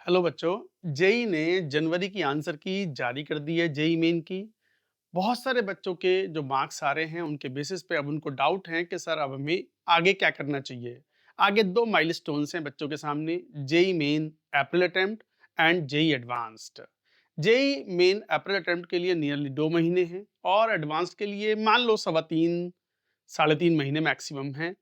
Hello बच्चों। JEE ने जनवरी की आंसर की जारी कर दी है। जेई मेन की बहुत सारे बच्चों के जो मार्क्स आ रहे हैं उनके बेसिस पे अब उनको डाउट है कि सर अब हमें आगे क्या करना चाहिए। आगे दो माइलस्टोन्स हैं बच्चों के सामने, JEE main April attempt and JEE advanced. JEE main April attempt के लिए नियरली 2 महीने हैं और एडवांस्ड के लिए मान लो सवा तीन साढ़े 3 महीने मैक्सिमम है।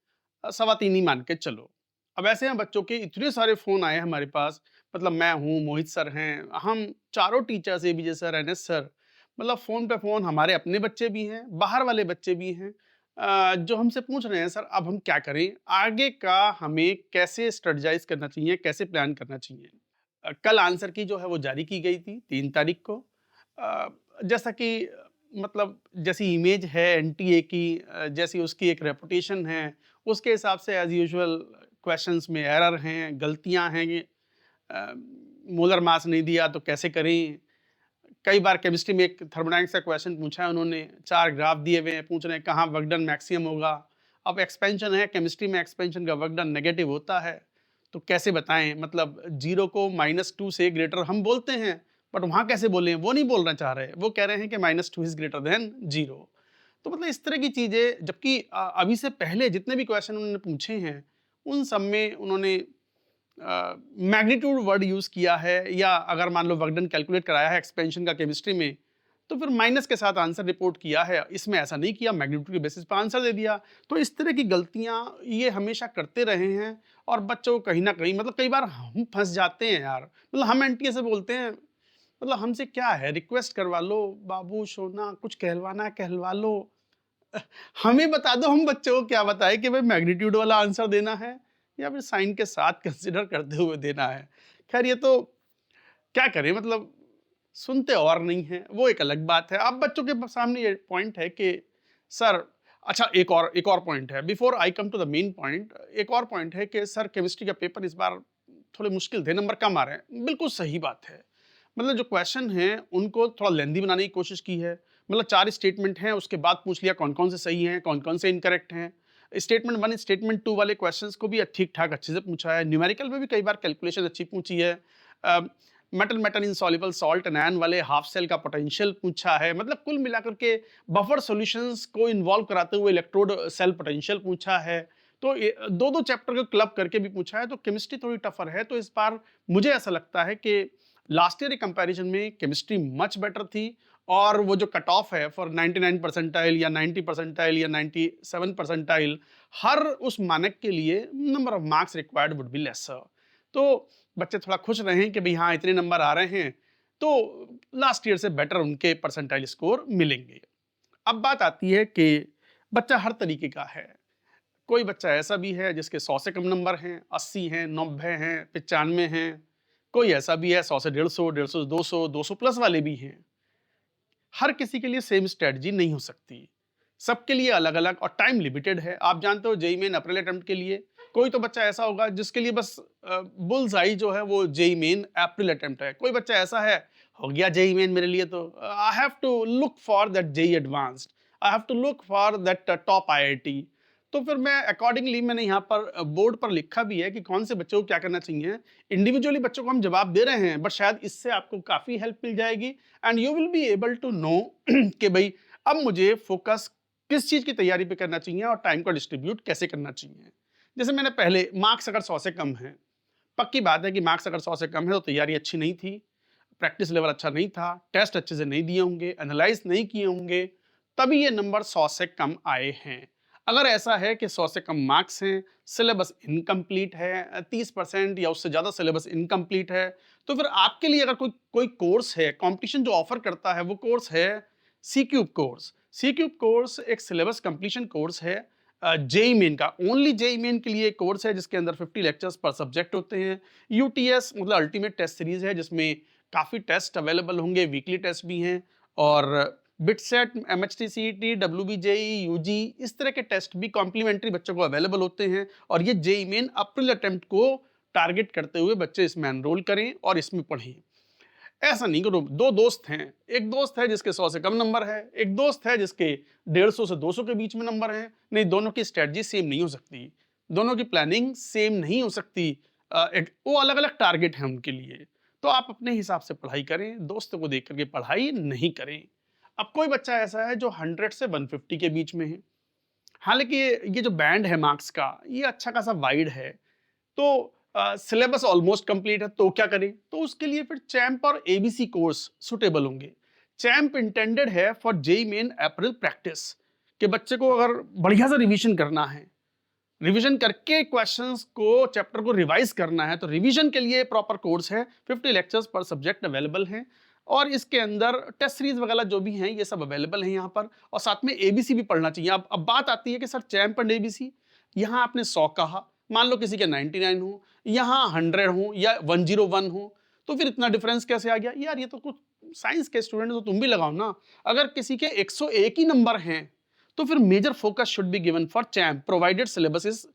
सवा तीन ही मान के चलो। अब ऐसे हैं बच्चों के इतने सारे फ़ोन आए हमारे पास, मतलब मैं हूँ, मोहित सर हैं, हम चारों teachers ABJ sir, NS sir, मतलब फ़ोन पे फ़ोन हमारे अपने बच्चे भी हैं, बाहर वाले बच्चे भी हैं, जो हमसे पूछ रहे हैं सर अब हम क्या करें? आगे का हमें कैसे स्ट्रेटजाइज़ करना चाहिए, कैसे प्लान करना चाहिए? कल आंसर की जो है वो जारी की गई थी 3 तारीख को। अ, जैसा कि मतलब जैसी इमेज है एनटीए की, जैसी उसकी एक रेपुटेशन है, उसके हिसाब से एज़ यूजुअल क्वेश्चंस में एरर हैं, गलतियाँ हैं। अ, मोलर मास नहीं दिया तो कैसे करें? कई बार केमिस्ट्री में एक थर्मोडायनामिक्स का क्वेश्चन पूछा है उन्होंने, 4 ग्राफ दिए हुए हैं, पूछ रहे हैं कहाँ वर्क डन मैक्सिमम होगा। अब एक्सपेंशन है, केमिस्ट्री में एक्सपेंशन का वर्क डन नेगेटिव होता है, तो कैसे बताएँ? मतलब 0 को -2 से ग्रेटर हम बोलते हैं, बट वहाँ कैसे बोलें? वो नहीं बोलना चाह रहे, वो कह रहे हैं कि -2 इज़ ग्रेटर देन 0। तो मतलब इस तरह की चीज़ें, जबकि अभी से पहले जितने भी क्वेश्चन उन्होंने पूछे हैं, उन सब में उन्होंने मैग्नीट्यूड वर्ड यूज़ किया है, या अगर मान लो वर्क डन कैलकुलेट कराया है एक्सपेंशन का केमिस्ट्री में, तो फिर माइनस के साथ आंसर रिपोर्ट किया है। इसमें ऐसा नहीं किया, मैग्नीट्यूड के बेसिस पे आंसर दे दिया। तो इस तरह की गलतियाँ ये हमेशा करते रहे हैं और बच्चों को कहीं न कहीं, मतलब कई बार हम फँस जाते हैं यार। मतलब हम एनटीए से बोलते हैं, मतलब हमसे क्या है, रिक्वेस्ट करवा लो, बाबू सोना कुछ कहलवाना है कहलवा लो। हमें बता दो, हम बच्चों को क्या बताएँ कि भाई मैग्नीट्यूड वाला आंसर देना है या फिर साइन के साथ कंसीडर करते हुए देना है। ख़ैर ये तो क्या करें, मतलब सुनते और नहीं हैं, वो एक अलग बात है। अब बच्चों के सामने ये पॉइंट है कि सर, अच्छा एक और पॉइंट है, before I come to the main point, एक और पॉइंट है कि सर केमिस्ट्री का पेपर इस बार थोड़े मुश्किल थे, नंबर कम आ रहे हैं। बिल्कुल सही बात है। मतलब जो क्वेश्चन हैं उनको थोड़ा लेंथी बनाने की कोशिश की है। मतलब 4 स्टेटमेंट हैं, उसके बाद पूछ लिया कौन-कौन से सही हैं, कौन-कौन से इनकरेक्ट हैं। स्टेटमेंट 1, स्टेटमेंट 2 वाले क्वेश्चंस को भी ठीक-ठाक अच्छे से पूछा है। न्यूमेरिकल में भी कई बार कैलकुलेशन अच्छी पूछी है। Uh, metal metal insoluble salt and ion वाले हाफ सेल का पोटेंशियल पूछा है। मतलब कुल मिलाकर के बफर सॉल्यूशंस को इन्वॉल्व कराते हुए इलेक्ट्रोड सेल पोटेंशियल पूछा है। तो ये 2-2 चैप्टर को क्लब करके भी पूछा है, तो केमिस्ट्री थोड़ी टफर है। तो इस बार मुझे ऐसा लगता है कि लास्ट ईयर के कंपैरिजन में केमिस्ट्री मच बेटर थी, और वो जो कट ऑफ है फॉर 99 परसेंटाइल या 90 परसेंटाइल या 97 परसेंटाइल, हर उस मानक के लिए number of marks required would be lesser. तो बच्चे थोड़ा खुश रहे हैं कि भई हाँ, इतने नंबर आ रहे हैं, तो लास्ट ईयर से बेटर उनके परसेंटाइल स्कोर मिलेंगे। अब बात आती है कि बच्चा हर तरीके का है। कोई बच्चा ऐसा भी है जिसके 100 से कम नंबर हैं, 80 हैं, 90 हैं, 95 हैं। कोई ऐसा भी है 100 से 150, 150 से 200, 200 प्लस वाले भी हैं। हर किसी के लिए सेम स्ट्रेटजी नहीं हो सकती। सबके लिए अलग-अलग और टाइम लिमिटेड है। आप जानते हो जेईई मेन अप्रैल अटेम्प्ट के लिए, कोई तो बच्चा ऐसा होगा जिसके लिए बस बुल्स आई जो है वो जेईई मेन अप्रैल अटेम्प्ट है। कोई बच्चा ऐसा है, हो गया जेईई मेन मेरे लिए, तो I have to look for that JEE advanced, I have to look for that top IIT. तो फिर मैं अकॉर्डिंगली मैंने यहाँ पर बोर्ड पर लिखा भी है कि कौन से बच्चों को क्या करना चाहिए। इंडिविजुअली बच्चों को हम जवाब दे रहे हैं, बट शायद इससे आपको काफ़ी हेल्प मिल जाएगी and you will be able to know कि भई अब मुझे फोकस किस चीज़ की तैयारी पे करना चाहिए और टाइम को डिस्ट्रीब्यूट कैसे करना चाहिए। जैसे मैंने पहले, मार्क्स अगर 100 से कम हैं, पक्की बात है कि मार्क्स अगर 100 से कम है तो तैयारी अच्छी नहीं थी, प्रैक्टिस लेवल अच्छा नहीं था, टेस्ट अच्छे से नहीं दिए होंगे, एनालाइज़ नहीं किए होंगे, तभी ये नंबर 100 से कम आए हैं। अगर ऐसा है कि 100 से कम मार्क्स हैं, सिलेबस इनकम्प्लीट है, 30% या उससे ज़्यादा सिलेबस इनकम्प्लीट है, तो फिर आपके लिए अगर कोई कोई कोर्स है, कॉम्पिटिशन जो ऑफ़र करता है, वो कोर्स है सी क्यूब कोर्स। सी क्यूब कोर्स एक सिलेबस कंप्लीशन कोर्स है, जेईई मेन का, ओनली जेईई मेन के लिए एक कोर्स है जिसके अंदर 50 लेक्चर्स पर सब्जेक्ट होते हैं। यूटीएस मतलब अल्टीमेट टेस्ट सीरीज़ है जिसमें काफ़ी टेस्ट अवेलेबल होंगे, वीकली टेस्ट भी हैं, और बिटसेट, एमएचटीसीईटी, डब्ल्यूबीजेई, यूजी, इस तरह के टेस्ट भी कॉम्प्लीमेंट्री बच्चों को अवेलेबल होते हैं, और ये जेईई मेन अप्रैल अटेम्प्ट को टारगेट करते हुए बच्चे इसमें एनरोल करें और इसमें पढ़ें। ऐसा नहीं करो, 2 दोस्त हैं, एक दोस्त है जिसके 100 से कम नंबर है, एक दोस्त है जिसके 150 से 200 के बीच में नंबर हैं, नहीं दोनों की स्ट्रैटेजी सेम नहीं हो सकती, दोनों की प्लानिंग सेम नहीं हो सकती। एक वो अलग-अलग टारगेट है उनके लिए। तो आप अपने हिसाब से पढ़ाई करें, दोस्तों को देख करके पढ़ाई नहीं करें। अब कोई बच्चा ऐसा है जो 100 से 150 के बीच में है, हालाँकि ये जो बैंड है मार्क्स का, ये अच्छा खासा वाइड है। तो सिलेबस ऑलमोस्ट कंप्लीट है, तो क्या करें? तो उसके लिए फिर चैंप और एबीसी कोर्स सूटेबल होंगे। चैंप इंटेंडेड है for JEE main April practice, कि बच्चे को अगर बढ़िया से रिवीजन करना है, रिवीजन करके क्वेश्चंस को, चैप्टर को रिवाइज करना है, तो रिवीजन के लिए प्रॉपर कोर्स है। 50 लेक्चर्स पर सब्जेक्ट अवेलेबल हैं और इसके अंदर टेस्ट सीरीज वगैरह जो भी हैं ये सब अवेलेबल हैं यहाँ पर, और साथ में एबीसी भी पढ़ना चाहिए। अब बात आती है कि सर चैंप एंड एबीसी, यहाँ आपने 100 कहा, मान लो किसी के 99 हो, यहाँ 100 हो या 101 हो, तो फिर इतना डिफरेंस कैसे आ गया यार? ये तो कुछ साइंस के स्टूडेंट हो, तुम भी लगाओ ना। अगर किसी के 101 ही नंबर हैं तो फिर major focus should be given for champ provided syllabus is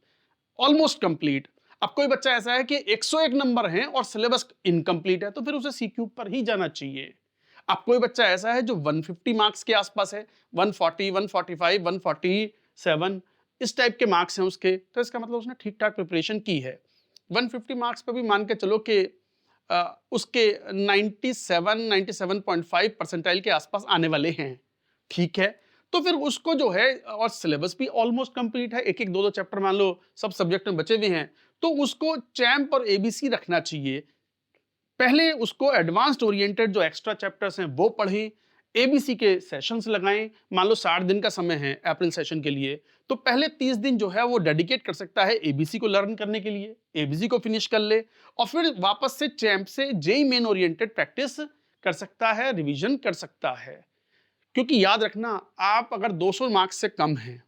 almost complete. अब कोई बच्चा ऐसा है कि 101 नंबर हैं और सिलेबस इनकम्प्लीट है, तो फिर उसे सी क्यूब पर ही जाना चाहिए। अब कोई बच्चा ऐसा है जो 150 मार्क्स के आसपास है, 140, 145, 147 इस टाइप के मार्क्स हैं उसके, तो इसका मतलब उसने ठीक ठाक प्रिपरेशन की है। 150 मार्क्स पे भी मान के चलो कि उसके 97, 97.5 परसेंटाइल के आसपास आने वाले हैं, ठीक है। तो फिर उसको जो है, और सिलेबस भी ऑलमोस्ट कंप्लीट है, एक एक दो दो चैप्टर मान लो सब सब्जेक्ट में बचे हुए हैं, तो उसको चैंप और एबीसी रखना चाहिए। पहले उसको एडवांस्ड ओरिएंटेड जो एक्स्ट्रा चैप्टर्स हैं वो पढ़ें, एबीसी के सेशंस लगाएं। मान लो 60 दिन का समय है अप्रैल सेशन के लिए, तो पहले 30 दिन जो है वो डेडिकेट कर सकता है एबीसी को लर्न करने के लिए, एबीसी को फिनिश कर ले, और फिर वापस से चैंप से जेईई मेन ओरिएंटेड प्रैक्टिस कर सकता है, रिवीजन कर सकता है। क्योंकि याद रखना, आप अगर 200 मार्क्स से कम हैं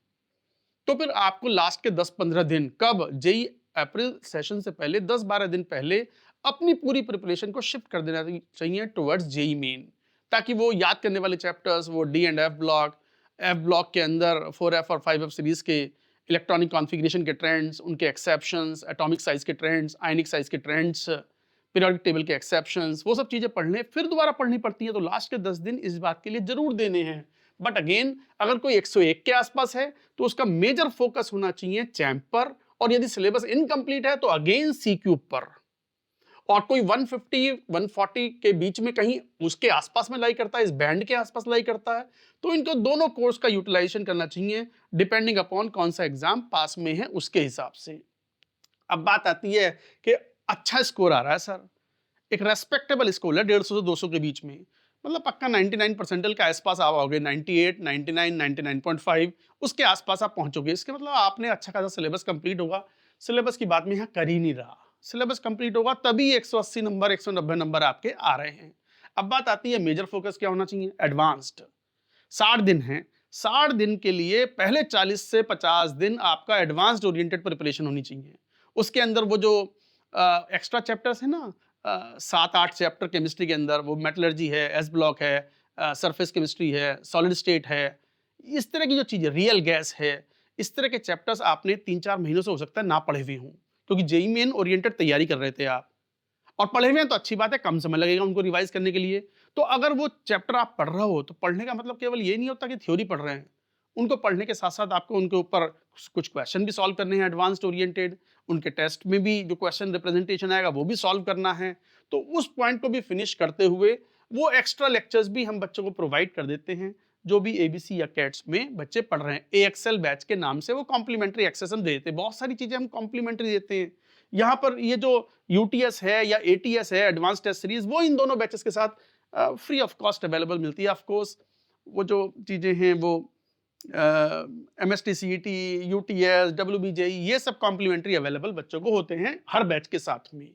तो फिर आपको लास्ट के 10-15 दिन, कब, जेईई अप्रैल सेशन से पहले 10-12 दिन पहले अपनी पूरी प्रिपरेशन को शिफ्ट कर देना चाहिए टुवर्ड्स जेईई मेन, ताकि वो याद करने वाले चैप्टर्स, वो डी एंड एफ ब्लॉक के अंदर 4F और 5F सीरीज के इलेक्ट्रॉनिक कॉन्फ़िगरेशन के ट्रेंड्स, उनके एक्सेप्शंस, एटॉमिक साइज के ट्रेंड्स, आयनिक साइज के ट्रेंड्स, पीरियोडिक टेबल के एक्सेप्शंस, वो सब चीज़ें पढ़ लें, फिर दोबारा पढ़नी पड़ती है। तो लास्ट के 10 दिन इस बात के लिए जरूर देने हैं। बट अगेन, अगर कोई 101 के आसपास है तो उसका मेजर फोकस होना चाहिए चैंप पर, और यदि सिलेबस इनकम्प्लीट है तो अगेन सी क्यूब पर। और कोई 150, 140 के बीच में कहीं उसके आसपास में लाई करता है, इस बैंड के आसपास लाई करता है, तो इनको दोनों कोर्स का यूटिलाइजेशन करना चाहिए, डिपेंडिंग अपॉन कौन सा एग्जाम पास में है उसके हिसाब से। अब बात आती है कि अच्छा स्कोर आ रहा है सर, एक रेस्पेक्टेबल स्कोर है 150 से 200 के बीच में, मतलब पक्का 99 परसेंटाइल के आसपास आओगे, 98, 99, 99.5 उसके आसपास आप पहुंचोगे। इसके मतलब आपने अच्छा खासा सिलेबस कंप्लीट होगा। सिलेबस की बात में यहाँ कर ही नहीं रहा, सिलेबस कंप्लीट होगा तभी 180 नंबर, 190 नंबर आपके आ रहे हैं। अब बात आती है मेजर फोकस क्या होना चाहिए, एडवांस्ड। 60 दिन है, 60 दिन के लिए पहले 40 से 50 दिन आपका एडवांस्ड ओरिएंटेड प्रिपरेशन होनी चाहिए। उसके अंदर वो जो एक्स्ट्रा चैप्टर्स है ना, 7-8 चैप्टर केमिस्ट्री के अंदर, वो मेटलर्जी है, एस ब्लॉक है, सरफेस केमिस्ट्री है, सॉलिड स्टेट है, इस तरह की जो चीज़ें, रियल गैस है, इस तरह के चैप्टर्स आपने 3-4 महीनों से हो सकता है ना पढ़े हुए हों, क्योंकि जेईई मेन ओरिएंटेड तैयारी कर रहे थे आप, और पढ़े हुए हैं तो अच्छी बात है, कम समय लगेगा उनको रिवाइज करने के लिए। तो अगर वो चैप्टर आप पढ़ रहे हो, तो पढ़ने का मतलब केवल ये नहीं होता कि थ्योरी पढ़ रहे हैं, उनको पढ़ने के साथ साथ आपको उनके ऊपर कुछ क्वेश्चन भी सॉल्व करने हैं एडवांस्ड ओरिएंटेड, उनके टेस्ट में भी जो क्वेश्चन रिप्रेजेंटेशन आएगा वो भी सॉल्व करना है। तो उस पॉइंट को भी फिनिश करते हुए वो एक्स्ट्रा लेक्चर्स भी हम बच्चों को प्रोवाइड कर देते हैं, जो भी एबीसी या कैट्स में बच्चे पढ़ रहे हैं। एएक्सएल बैच के नाम से वो कॉम्प्लीमेंट्री एक्सेस हम देते हैं, बहुत सारी चीजें हम कॉम्प्लीमेंट्री देते हैं। यहाँ पर ये जो यूटीएस है या एटीएस है, एडवांस टेस्ट सीरीज, वो इन दोनों बैचेस के साथ फ्री ऑफ कॉस्ट अवेलेबल मिलती है। ऑफ कोर्स वो जो चीजें हैं वो MST-CET, UTS, WBJE, ये सब कॉम्प्लीमेंट्री अवेलेबल बच्चों को होते हैं हर बैच के साथ में।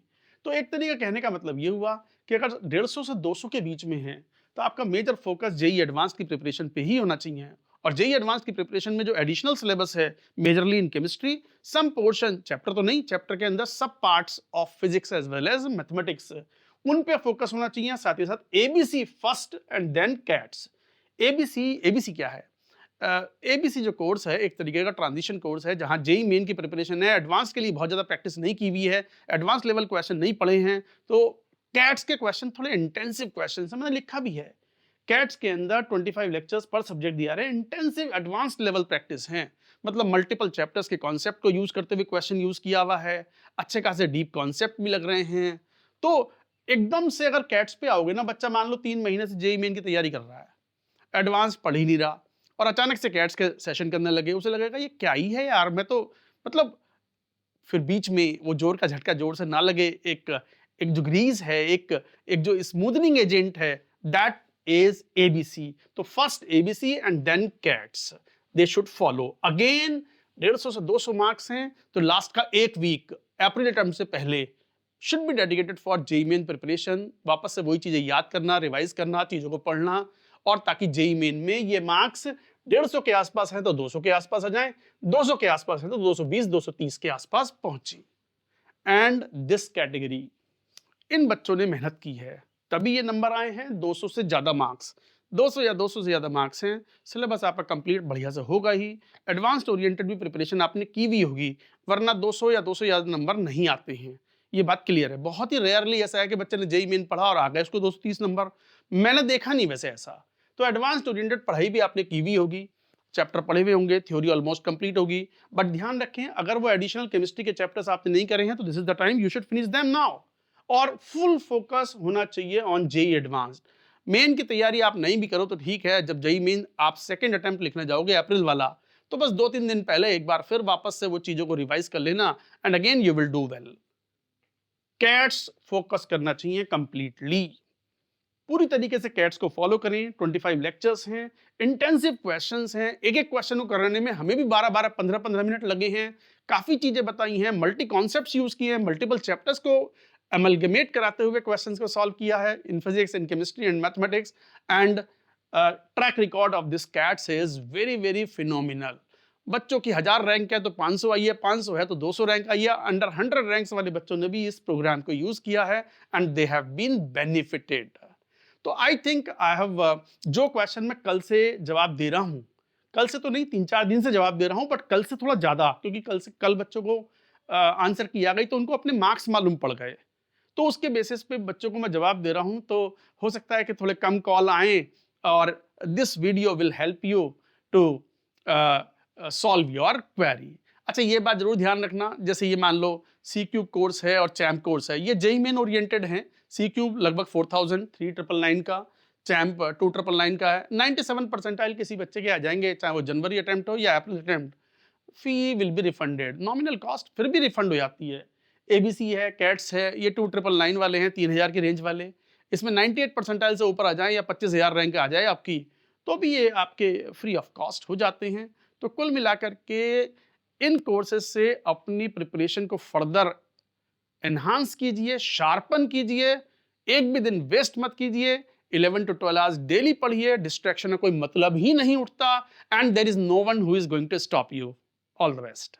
तो एक तरीके कहने का मतलब ये हुआ कि अगर 150 से 200 के बीच में है तो आपका मेजर फोकस जेईई एडवांस की प्रिपरेशन पे ही होना चाहिए। और जेईई एडवांस की प्रिपरेशन में जो एडिशनल सिलेबस है, majorly in chemistry, some portion, chapter तो नहीं, चैप्टर के अंदर सब parts of physics as well as mathematics, उन पे फोकस होना चाहिए। साथ ही साथ ABC first and then cats. ABC क्या है? एबीसी जो कोर्स है एक तरीके का ट्रांजिशन कोर्स है, जहां जेईई मेन की प्रिपरेशन है, एडवांस के लिए बहुत ज़्यादा प्रैक्टिस नहीं की हुई है, एडवांस लेवल क्वेश्चन नहीं पढ़े हैं, तो कैट्स के क्वेश्चन थोड़े इंटेंसिव क्वेश्चन है, मैंने लिखा भी है। कैट्स के अंदर 25 लेक्चर्स पर सब्जेक्ट दिया रहे, इंटेंसिव एडवांस लेवल प्रैक्टिस है, मतलब मल्टीपल चैप्टर्स के कॉन्सेप्ट को यूज करते हुए क्वेश्चन यूज किया हुआ है, अच्छे खासे डीप कॉन्सेप्ट भी लग रहे हैं। तो एकदम से अगर कैट्स पे आओगे ना, बच्चा मान लो 3 महीने से जेईई मेन की तैयारी कर रहा है, एडवांस पढ़ ही नहीं रहा और अचानक से कैट्स के सेशन करने लगे, उसे लगेगा ये क्या ही है यार, मैं तो मतलब फिर बीच में वो जोर का झटका जोर से ना लगे, एक एक जो ग्रीस है, एक एक जो स्मूथनिंग एजेंट है, दैट इज एबीसी। तो first ABC and then cats, they should follow. Again 150 से 200 मार्क्स हैं, तो लास्ट का एक वीक अप्रैल टर्म से पहले should be dedicated for JEE main preparation. वापस से वही चीजें याद करना, रिवाइज करना, चीजों को पढ़ना, और ताकि जेई मेन में ये मार्क्स 150 के आसपास है तो 200 के आसपास आ जाएं, 200 के आसपास है तो 220 230 के आसपास पहुंचे। एंड दिस कैटेगरी, इन बच्चों ने मेहनत की है तभी ये नंबर आए हैं। 200 से ज्यादा मार्क्स, 200 या 200 से ज्यादा मार्क्स हैं, सिलेबस आपका कंप्लीट बढ़िया से होगा ही, एडवांस्ड ओरिएंटेड भी प्रिपरेशन आपने की भी होगी, वरना 200 या 200 ज्यादा नंबर नहीं आते हैं। ये बात क्लियर है। बहुत ही रेयरली ऐसा है कि बच्चे ने जेई मेन पढ़ा और आ गए उसको 230 नंबर, मैंने देखा नहीं वैसे ऐसा। तो एडवांस्ड ओरिएंटेड पढ़ाई भी आपने की भी होगी, चैप्टर पढ़े हुए होंगे, थ्योरी ऑलमोस्ट कंप्लीट होगी, बट ध्यान रखें अगर वो एडिशनल केमिस्ट्री के चैप्टर्स आपने नहीं करे हैं तो this is the time you should finish them now. और फुल फोकस होना चाहिए ऑन जेई एडवांस्ड। मेन की तैयारी आप नहीं भी करो तो ठीक है, जब जेई मेन आप सेकंड अटेम्प्ट लिखने जाओगे अप्रैल वाला, तो बस 2-3 दिन पहले एक बार फिर वापस से वो चीजों को रिवाइज कर लेना, and again you will do well. Cats focus करना चाहिए कंप्लीटली, पूरी तरीके से कैट्स को फॉलो करें। 25 लेक्चर्स हैं, इंटेंसिव क्वेश्चंस हैं, एक एक क्वेश्चन को करने में हमें भी 12-12 15-15 मिनट लगे हैं। काफी चीजें बताई हैं, मल्टी कॉन्सेप्ट्स यूज किए हैं, मल्टीपल चैप्टर्स को अमलगमेट कराते हुए क्वेश्चंस को सॉल्व किया है in physics, in chemistry and mathematics, and track record of this cats is very very phenomenal. बच्चों की 1000 रैंक है तो 500 आई है, 500 है तो 200 रैंक आई है। अंडर 100 रैंक्स वाले बच्चों ने भी इस प्रोग्राम को यूज किया है and they have been benefited. तो आई थिंक आई हैव, जो क्वेश्चन मैं कल से जवाब दे रहा हूं, कल से तो नहीं 3-4 दिन से जवाब दे रहा हूं, बट कल से थोड़ा ज्यादा, क्योंकि कल बच्चों को आंसर किया गई तो उनको अपने मार्क्स मालूम पड़ गए, तो उसके बेसिस पे बच्चों को मैं जवाब दे रहा हूं। तो हो सकता है कि थोड़े कम कॉल आए, और this video will help you to solve your query. अच्छा ये बात जरूर ध्यान रखना, जैसे ये मान लो सीक्यू कोर्स है और चैम्प कोर्स है, ये जेई मेन ओरिएंटेड है। सीक्यू लगभग 4000 3999 का, चैम्प 2999 का है। 97 परसेंटाइल किसी बच्चे के आ जाएंगे, चाहे वो जनवरी अटेम्प्ट हो या अप्रैल attempt. Fee will be refunded, nominal cost फिर भी रिफंड हो जाती है। एबीसी है, कैट्स है, ये 2999 वाले हैं, 3000 की रेंज वाले, इसमें 98 परसेंटाइल से ऊपर आ जाए या 25,000 रैंक आ जाए आपकी, तो भी ये आपके फ्री ऑफ कॉस्ट हो जाते हैं। तो कुल मिलाकर के इन कोर्सेज से अपनी प्रिपरेशन को फर्दर एनहांस कीजिए, शार्पन कीजिए, एक भी दिन वेस्ट मत कीजिए। 11 to 12 आवर्स डेली पढ़िए, डिस्ट्रैक्शन का कोई मतलब ही नहीं उठता, and there is no one who is going to stop you. All the best.